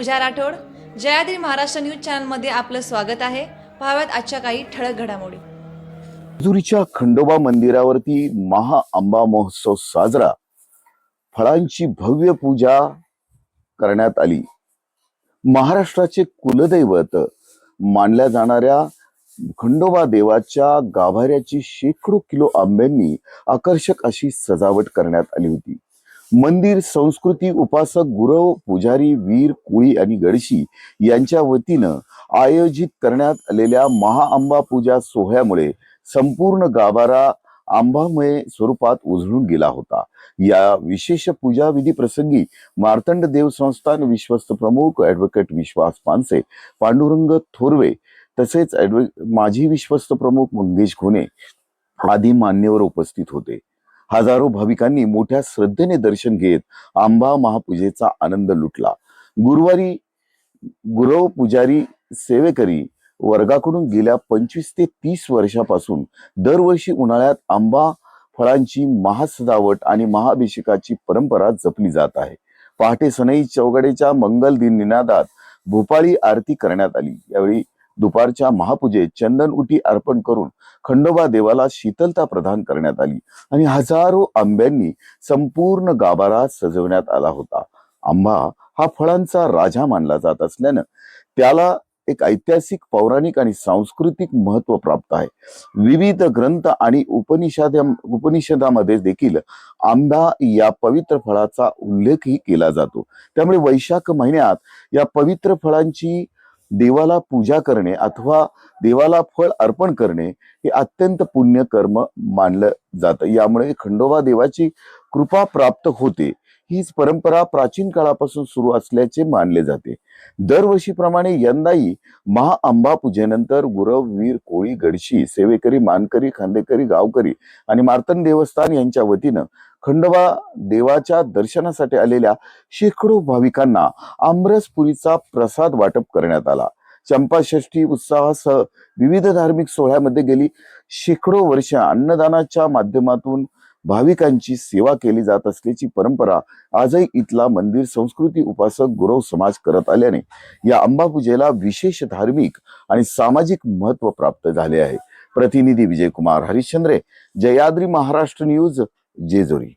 पूजा Rathod. Jayadri Maharashtra news चॅनलमध्ये आपलं स्वागत आहे. पाहाव्यात आजच्या काही ठळक घडामोडी. जेजुरीच्या खंडोबा मंदिरावरती महाआंबा महोत्सव साजरा. फळांची भव्य पूजा करण्यात आली. महाराष्ट्राचे कुलदैवत मानल्या जाणाऱ्या खंडोबा देवाच्या गाभाऱ्याची शेकडो किलो आंब्यांनी आकर्षक अशी सजावट करण्यात आली होती. मंदिर संस्कृती उपासक गुरव पुजारी वीर कोळी आणि गडशी यांच्या वतीनं आयोजित करण्यात आलेल्या महाआंबा पूजा सोहळ्यामुळे संपूर्ण गाभारा आंबामय स्वरूपात उजळून गेला होता. या विशेष पूजा विधी प्रसंगी मार्तंड देव संस्थान विश्वस्त प्रमुख ॲडव्होकेट विश्वास पानसे, पांडुरंग थोरवे तसेच माजी विश्वस्त प्रमुख मंगेश घोणे आदी मान्यवर उपस्थित होते. हजारो भाविकांनी मोठ्या श्रद्धेने दर्शन घेत आंबा महापूजेचा आनंद लुटला. गुरुवारी गुरव पुजारी सेवेकरी वर्गाकडून गेल्या 25 ते 30 वर्षापासून दरवर्षी उन्हाळ्यात आंबा फळांची महासजावट आणि महाअभिषेकाची परंपरा जपली जात आहे. पहाटे सनई चौघडेच्या मंगल दिन निनादात भोपाळी आरती करण्यात आली. यावेळी दुपारच्या महापूजेत चंदन उटी अर्पण करून खंडोबा देवाला शीतलता प्रदान करण्यात आली आणि हजारो आंब्यांनी संपूर्ण गाभारा सजवण्यात आला होता. आंबा हा फळांचा राजा मानला जात असल्यानं त्याला एक ऐतिहासिक, पौराणिक आणि सांस्कृतिक महत्व प्राप्त आहे. विविध ग्रंथ आणि उपनिषदामध्ये देखील आंबा या पवित्र फळाचा उल्लेखही केला जातो. त्यामुळे वैशाख महिन्यात या पवित्र फळांची देवाला पूजा करणे अथवा देवाला फळ अर्पण करणे हे अत्यंत पुण्य कर्म मानलं जातं. यामुळे खंडोबा देवाची कृपा प्राप्त होते. हीच परंपरा प्राचीन काळापासून सुरू असल्याचे मानले जाते. दरवर्षीप्रमाणे यंदाही महाआंबा पूजेनंतर गुरव वीर कोळी गडशी सेवेकरी मानकरी खांदेकरी गावकरी आणि मार्तंड देवस्थान यांच्या वतीनं खंडोबा देवाच्या दर्शनासाठी आलेल्या शेकडो भाविकांना आमरसपुरीचा प्रसाद वाटप करण्यात आला. चंपाषष्ठी उत्साहासह विविध धार्मिक सोहळ्यामध्ये गेली शेकडो वर्ष अन्नदानाच्या माध्यमातून भाविकांची सेवा केली जात असल्याची परंपरा आजही इथला मंदिर संस्कृती उपासक गुरव समाज करत आल्याने या आंबा पूजेला विशेष धार्मिक आणि सामाजिक महत्व प्राप्त झाले आहे. प्रतिनिधी विजयकुमार हरिश्चंद्रे, जयाद्री महाराष्ट्र न्यूज, जेजुरी.